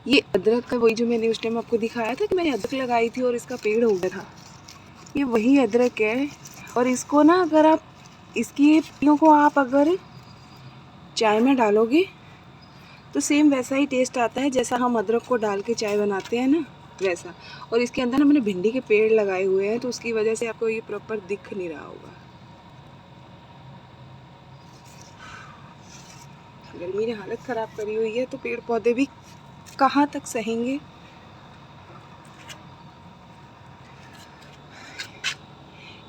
ये अदरक का वही जो मैंने उस टाइम आपको दिखाया था कि मैंने अदरक लगाई थी और इसका पेड़ हो गया था, ये वही अदरक है। और इसको ना अगर आप इसकी पत्तियों को आप अगर चाय में डालोगे तो सेम वैसा ही टेस्ट आता है जैसा हम अदरक को डाल के चाय बनाते हैं ना, वैसा। और इसके अंदर ना मैंने भिंडी के पेड़ लगाए हुए हैं, तो उसकी वजह से आपको ये प्रॉपर दिख नहीं रहा होगा। गर्मी ने हालत ख़राब करी हुई है, तो पेड़ पौधे भी कहाँ तक सहेंगे।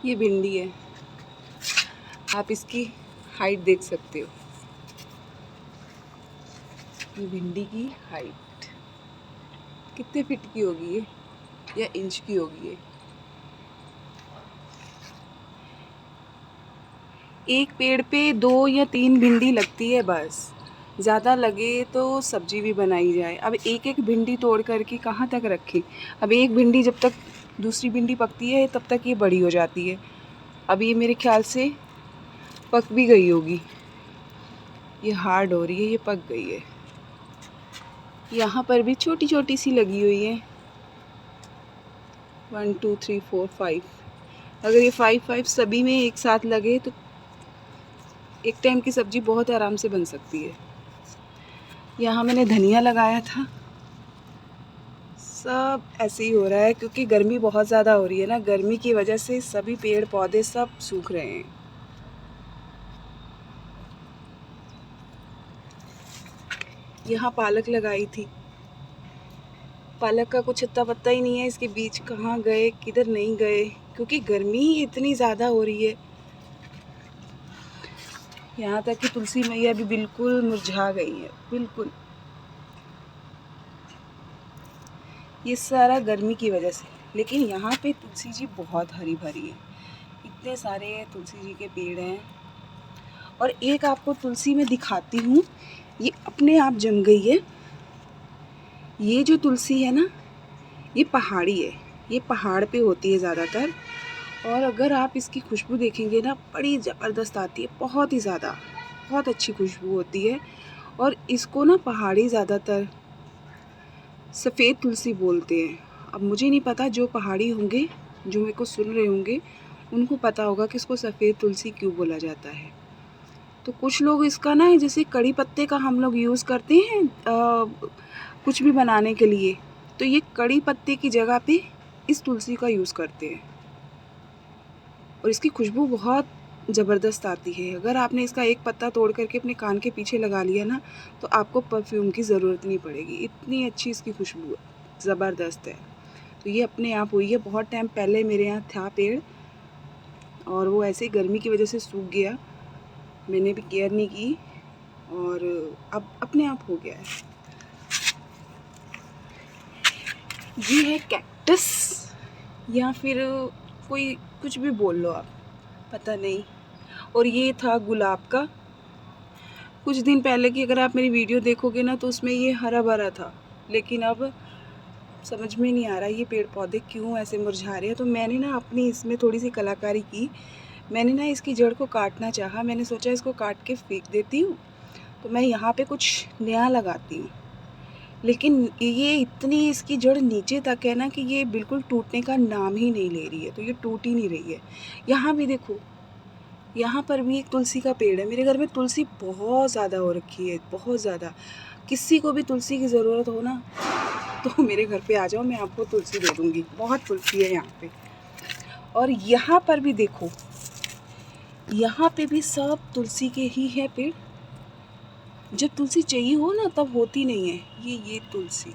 ये भिंडी है, आप इसकी हाइट देख सकते हो। ये भिंडी की हाइट कितने फीट की होगी ये, या इंच की होगी ये। एक पेड़ पे 2 या 3 भिंडी लगती है बस, ज़्यादा लगे तो सब्जी भी बनाई जाए। अब एक एक भिंडी तोड़ करके कहाँ तक रखें। अब एक भिंडी जब तक दूसरी भिंडी पकती है तब तक ये बड़ी हो जाती है। अब ये मेरे ख्याल से पक भी गई होगी, ये हार्ड हो रही है, ये पक गई है। यहाँ पर भी छोटी छोटी सी लगी हुई है, 1 2 3 4 5। अगर ये 5 सभी में एक साथ लगे तो एक टाइम की सब्ज़ी बहुत आराम से बन सकती है। यहाँ मैंने धनिया लगाया था, सब ऐसे ही हो रहा है क्योंकि गर्मी बहुत ज़्यादा हो रही है ना। गर्मी की वजह से सभी पेड़ पौधे सब सूख रहे हैं। यहाँ पालक लगाई थी, पालक का कुछ अत्ता पत्ता ही नहीं है, इसके बीज कहाँ गए किधर नहीं गए, क्योंकि गर्मी इतनी ज़्यादा हो रही है। यहाँ तक कि तुलसी मैया भी बिल्कुल मुरझा गई है, बिल्कुल। ये सारा गर्मी की वजह से। लेकिन यहाँ पे तुलसी जी बहुत हरी भरी है, इतने सारे तुलसी जी के पेड़ हैं। और एक आपको तुलसी में दिखाती हूँ, ये अपने आप जम गई है। ये जो तुलसी है ना, ये पहाड़ी है, ये पहाड़ पे होती है ज़्यादातर। और अगर आप इसकी खुशबू देखेंगे ना, बड़ी ज़बरदस्त आती है, बहुत ही ज़्यादा, बहुत अच्छी खुशबू होती है। और इसको ना पहाड़ी ज़्यादातर सफ़ेद तुलसी बोलते हैं। अब मुझे नहीं पता, जो पहाड़ी होंगे, जो मेरे को सुन रहे होंगे, उनको पता होगा कि इसको सफ़ेद तुलसी क्यों बोला जाता है। तो कुछ लोग इसका ना, जैसे कड़ी पत्ते का हम लोग यूज़ करते हैं कुछ भी बनाने के लिए, तो ये कड़ी पत्ते की जगह पे इस तुलसी का यूज़ करते हैं। और इसकी खुशबू बहुत ज़बरदस्त आती है। अगर आपने इसका एक पत्ता तोड़ करके अपने कान के पीछे लगा लिया ना, तो आपको परफ्यूम की ज़रूरत नहीं पड़ेगी, इतनी अच्छी इसकी खुशबू है, ज़बरदस्त है। तो ये अपने आप हुई है। बहुत टाइम पहले मेरे यहाँ था पेड़, और वो ऐसे ही गर्मी की वजह से सूख गया, मैंने भी केयर नहीं की, और अब अपने आप हो गया है। ये है कैक्टस, या फिर कोई कुछ भी बोल लो आप, पता नहीं। और ये था गुलाब का। कुछ दिन पहले की अगर आप मेरी वीडियो देखोगे ना, तो उसमें ये हरा भरा था, लेकिन अब समझ में नहीं आ रहा ये पेड़ पौधे क्यों ऐसे मुरझा रहे हैं। तो मैंने ना अपनी इसमें थोड़ी सी कलाकारी की, मैंने ना इसकी जड़ को काटना चाहा। मैंने सोचा इसको काट के फेंक देती हूँ, तो मैं यहाँ पे कुछ नया लगाती हूँ। लेकिन ये इतनी इसकी जड़ नीचे तक है ना कि ये बिल्कुल टूटने का नाम ही नहीं ले रही है, तो ये टूट ही नहीं रही है। यहाँ भी देखो, यहाँ पर भी एक तुलसी का पेड़ है। मेरे घर में तुलसी बहुत ज़्यादा हो रखी है, बहुत ज़्यादा। किसी को भी तुलसी की ज़रूरत हो ना, तो मेरे घर पे आ जाओ, मैं आपको तुलसी दे दूँगी, बहुत तुलसी है यहाँ पे। और यहाँ पर भी देखो, यहाँ पे भी सब तुलसी के ही है पेड़। जब तुलसी चाहिए हो ना, तब होती नहीं है। ये तुलसी,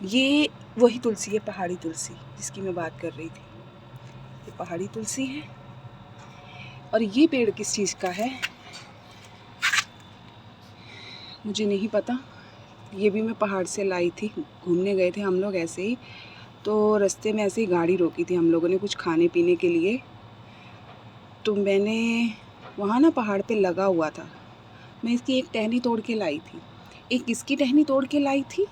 ये वही तुलसी है, पहाड़ी तुलसी जिसकी मैं बात कर रही थी, ये पहाड़ी तुलसी है। और ये पेड़ किस चीज़ का है मुझे नहीं पता, ये भी मैं पहाड़ से लाई थी। घूमने गए थे हम लोग ऐसे ही, तो रास्ते में ऐसे ही गाड़ी रोकी थी हम लोगों ने कुछ खाने पीने के लिए, तो मैंने वहाँ ना पहाड़ पे लगा हुआ था, मैं इसकी एक टहनी तोड़ के लाई थी, एक इसकी टहनी तोड़ के लाई थी,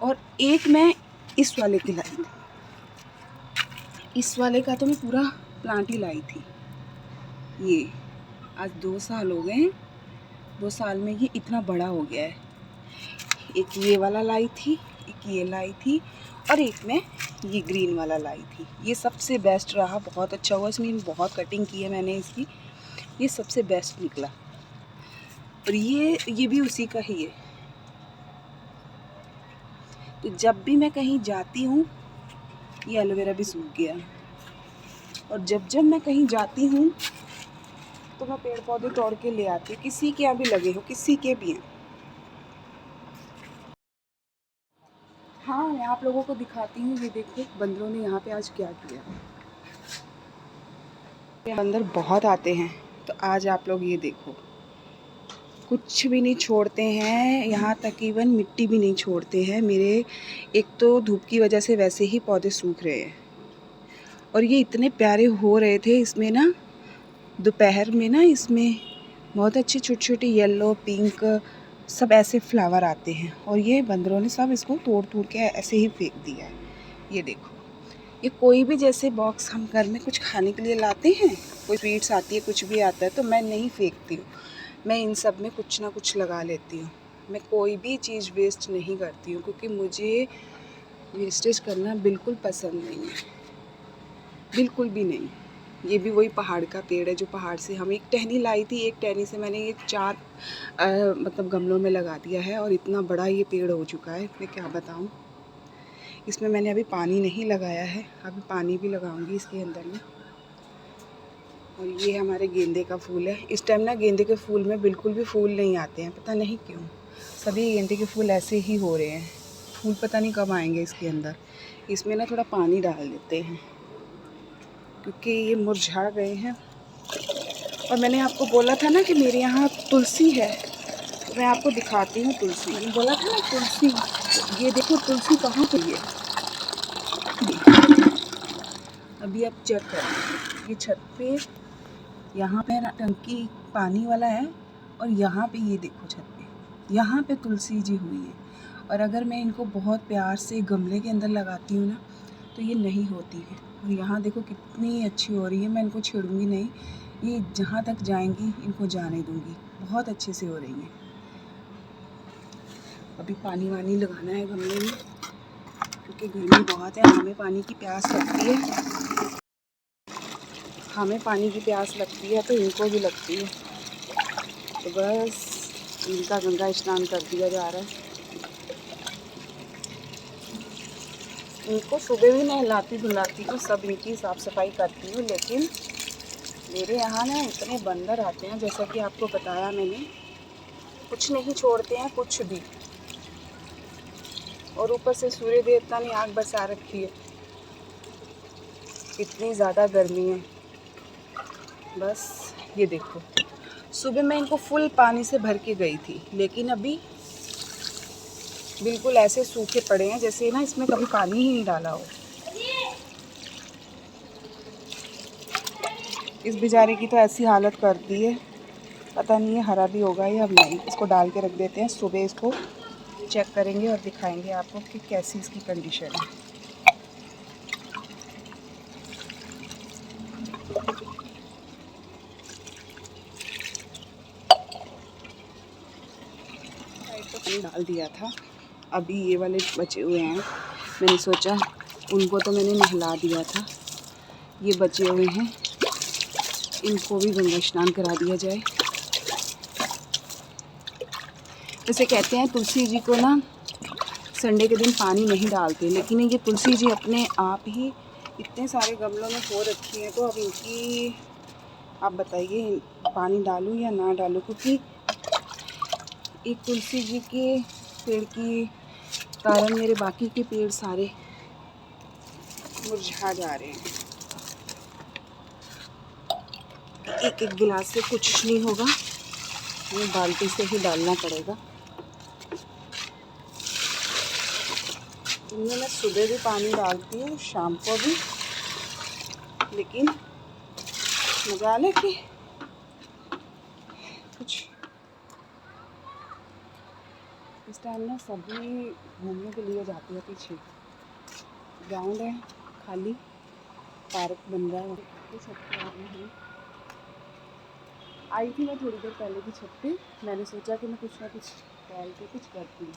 और एक मैं इस वाले की लाई थी। इस वाले का तो मैं पूरा प्लांट ही लाई थी। ये आज 2 साल हो गए हैं, 2 साल में ये इतना बड़ा हो गया है। एक ये वाला लाई थी, एक ये लाई थी और एक मैं ये ग्रीन वाला लाई थी। ये सबसे बेस्ट रहा, बहुत अच्छा हुआ। इसमें बहुत कटिंग की है मैंने इसकी, ये सबसे बेस्ट निकला। और ये भी उसी का ही है। तो जब भी मैं कहीं जाती हूँ, ये एलोवेरा भी सूख गया। और जब जब मैं कहीं जाती हूँ तो मैं पेड़ पौधे तोड़ के ले आती हूँ, किसी के यहाँ भी लगे हो, किसी के भी हैं। हाँ, मैं आप लोगों को दिखाती हूँ। ये देखो बंदरों ने यहाँ पे आज क्या किया। बंदर बहुत आते हैं, तो आज आप लोग ये देखो, कुछ भी नहीं छोड़ते हैं, यहाँ तक इवन मिट्टी भी नहीं छोड़ते हैं मेरे। एक तो धूप की वजह से वैसे ही पौधे सूख रहे हैं, और ये इतने प्यारे हो रहे थे। इसमें ना दोपहर में ना इसमें बहुत अच्छे छोटे छोटे येलो पिंक सब ऐसे फ्लावर आते हैं, और ये बंदरों ने सब इसको तोड़ तोड़ के ऐसे ही फेंक दिया है। ये देखो, ये कोई भी जैसे बॉक्स हम घर में कुछ खाने के लिए लाते हैं, कोई स्वीट्स आती है, कुछ भी आता है, तो मैं नहीं फेंकती हूँ। मैं इन सब में कुछ ना कुछ लगा लेती हूँ। मैं कोई भी चीज़ वेस्ट नहीं करती हूँ, क्योंकि मुझे वेस्टेज करना बिल्कुल पसंद नहीं है, बिल्कुल भी नहीं। ये भी वही पहाड़ का पेड़ है, जो पहाड़ से हम एक टहनी लाई थी। एक टहनी से मैंने ये 4 मतलब गमलों में लगा दिया है, और इतना बड़ा ये पेड़ हो चुका है, मैं क्या बताऊँ। इसमें मैंने अभी पानी नहीं लगाया है, अभी पानी भी लगाऊंगी इसके अंदर में। और ये हमारे गेंदे का फूल है। इस टाइम ना गेंदे के फूल में बिल्कुल भी फूल नहीं आते हैं, पता नहीं क्यों। सभी गेंदे के फूल ऐसे ही हो रहे हैं, फूल पता नहीं कब आएंगे इसके अंदर। इसमें ना थोड़ा पानी डाल देते हैं, क्योंकि ये मुरझा गए हैं। और मैंने आपको बोला था ना कि मेरे यहाँ तुलसी है, तो मैं आपको दिखाती हूँ तुलसी। मैंने बोला था ना तुलसी, ये देखो तुलसी कहाँ पे है। अभी आप चेक करें, ये छत पे, यहाँ पे टंकी पानी वाला है, और यहाँ पे ये देखो छत पे, यहाँ पे तुलसी जी हुई है। और अगर मैं इनको बहुत प्यार से गमले के अंदर लगाती हूँ ना, तो ये नहीं होती है। और यहाँ देखो कितनी अच्छी हो रही है। मैं इनको छेड़ूंगी नहीं, ये जहाँ तक जाएंगी इनको जाने दूंगी। बहुत अच्छे से हो रही हैं। अभी पानी वानी लगाना है गमले में, क्योंकि गर्मी बहुत है, हमें पानी की प्यास लगती है। हमें पानी की प्यास लगती है तो इनको भी लगती है। तो बस इनका गंगा स्नान कर दिया जा रहा है। इनको सुबह भी नहलाती धुलाती हूँ, सब इनकी साफ़ सफाई करती हूँ। लेकिन मेरे यहाँ ना इतने बंदर आते हैं, जैसा कि आपको बताया मैंने, कुछ नहीं छोड़ते हैं कुछ भी। और ऊपर से सूर्य देवता ने आग बरसा रखी है, इतनी ज़्यादा गर्मी है। बस ये देखो, सुबह मैं इनको फुल पानी से भर के गई थी, लेकिन अभी बिल्कुल ऐसे सूखे पड़े हैं जैसे ना इसमें कभी पानी ही नहीं डाला हो। इस बेचारे की तो ऐसी हालत कर दी है, पता नहीं है हरा भी होगा या नहीं। इसको डाल के रख देते हैं, सुबह इसको चेक करेंगे और दिखाएंगे आपको कि कैसी इसकी कंडीशन है। तो पानी डाल दिया था, अभी ये वाले बचे हुए हैं। मैंने सोचा उनको तो मैंने नहला दिया था, ये बचे हुए हैं, इनको भी गंगा स्नान करा दिया जाए। जैसे कहते हैं तुलसी जी को ना संडे के दिन पानी नहीं डालते, लेकिन ये तुलसी जी अपने आप ही इतने सारे गमलों में हो रखी हैं। तो अब इनकी आप बताइए, पानी डालूं या ना डालूं, क्योंकि एक तुलसी जी के पेड़ की कारण मेरे बाकी के पेड़ सारे मुरझा जा रहे हैं। एक एक गिलास से कुछ नहीं होगा, ये बाल्टी से ही डालना पड़ेगा। इनमें मैं सुबह भी पानी डालती हूँ, शाम को भी, लेकिन मजा आने की कुछ इस टाइम ना सभी घूमने के लिए जाती है। पीछे ग्राउंड है खाली, पार्क बन रहा है, कुछ आई थी मैं थोड़ी देर पहले की छत पे। मैंने सोचा कि मैं कुछ ना कुछ टहल के कुछ करती हूँ।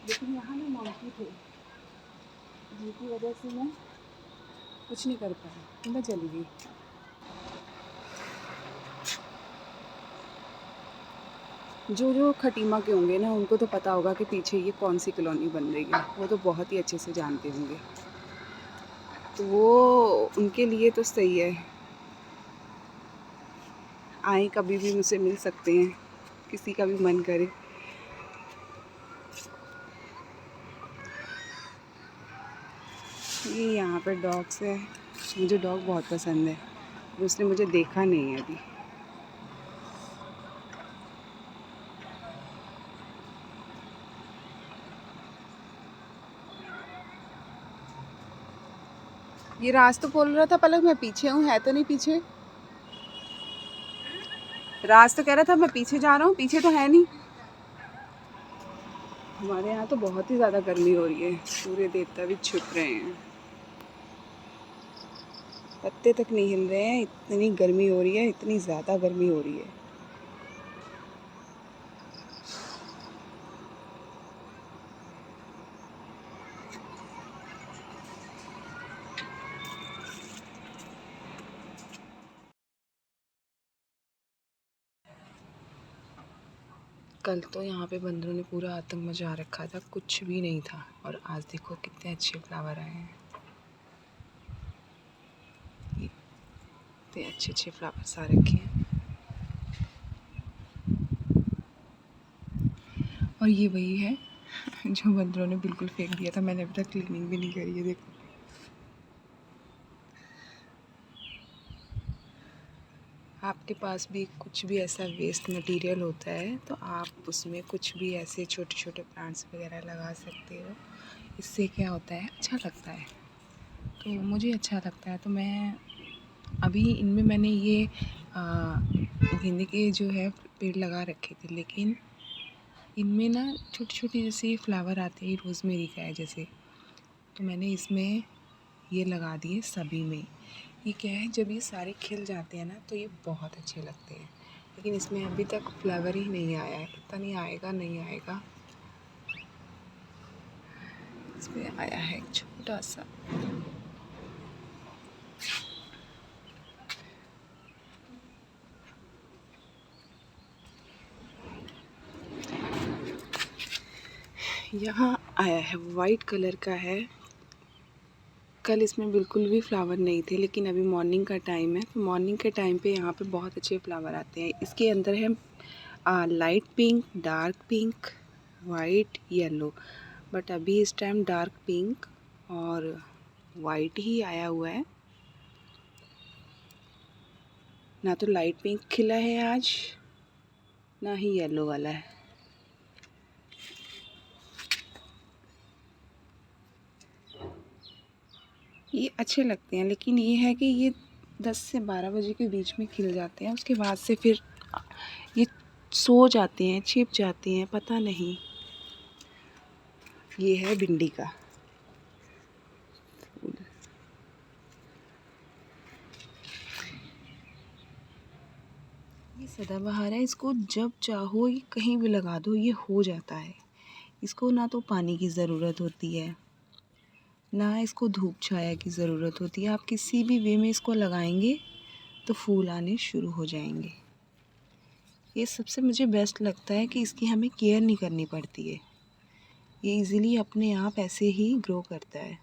लेकिन यहाँ ना मंकी थे, जिनकी वजह से मैं कुछ नहीं कर पाई, तो मैं चली गई। जो जो खटीमा के होंगे ना, उनको तो पता होगा कि पीछे ये कौन सी कॉलोनी बन रही है, वो तो बहुत ही अच्छे से जानते होंगे, तो वो उनके लिए तो सही है। आए कभी भी मुझसे मिल सकते हैं, किसी का भी मन करे। ये यहाँ पर डॉग्स है, मुझे डॉग बहुत पसंद है, उसने मुझे देखा नहीं है अभी। ये राज तो बोल रहा था पलक मैं पीछे हूँ, है तो नहीं पीछे। राज तो कह रहा था मैं पीछे जा रहा हूँ, पीछे तो है नहीं। हमारे यहाँ तो बहुत ही ज़्यादा गर्मी हो रही है, सूर्य देवता भी छुप रहे हैं, पत्ते तक नहीं हिल रहे हैं, इतनी गर्मी हो रही है, इतनी ज़्यादा गर्मी हो रही है। कल तो यहाँ पे बंदरों ने पूरा आतंक मचा रखा था, कुछ भी नहीं था, और आज देखो कितने अच्छे फ्लावर आए हैं, इतने अच्छे अच्छे फ्लावर्स आ रखे हैं। और ये वही है जो बंदरों ने बिल्कुल फेंक दिया था, मैंने अभी तक क्लीनिंग भी नहीं करी है। देखो आपके पास भी कुछ भी ऐसा वेस्ट मटेरियल होता है तो आप उसमें कुछ भी ऐसे छोटे छोटे प्लांट्स वगैरह लगा सकते हो। इससे क्या होता है, अच्छा लगता है, तो मुझे अच्छा लगता है। तो मैं अभी इनमें मैंने ये गेंदे के जो है पेड़ लगा रखे थे, लेकिन इनमें ना छोटी छोटी जैसे फ्लावर आते हैं, रोज़मेरी का है जैसे, तो मैंने इसमें ये लगा दिए सभी में। ये क्या है, जब ये सारे खिल जाते हैं ना तो ये बहुत अच्छे लगते हैं, लेकिन इसमें अभी तक फ्लावर ही नहीं आया है, पता नहीं आएगा नहीं आएगा। इसमें आया है एक छोटा सा, यहाँ आया है, वाइट कलर का है। कल इसमें बिल्कुल भी फ्लावर नहीं थे, लेकिन अभी मॉर्निंग का टाइम है, तो मॉर्निंग के टाइम पे यहाँ पे बहुत अच्छे फ्लावर आते हैं। इसके अंदर है light pink, dark pink, white, yellow, but अभी इस टाइम डार्क पिंक और वाइट ही आया हुआ है, ना तो लाइट पिंक खिला है आज, ना ही येलो वाला है। ये अच्छे लगते हैं, लेकिन ये है कि ये 10 से 12 बजे के बीच में खिल जाते हैं, उसके बाद से फिर ये सो जाते हैं, छिप जाते हैं, पता नहीं। ये है भिंडी का फूल। ये सदाबहार है, इसको जब चाहो ये कहीं भी लगा दो, ये हो जाता है। इसको ना तो पानी की ज़रूरत होती है, ना इसको धूप छाया की ज़रूरत होती है, आप किसी भी वे में इसको लगाएंगे तो फूल आने शुरू हो जाएंगे। ये सबसे मुझे बेस्ट लगता है कि इसकी हमें केयर नहीं करनी पड़ती है, ये इजीली अपने आप ऐसे ही ग्रो करता है।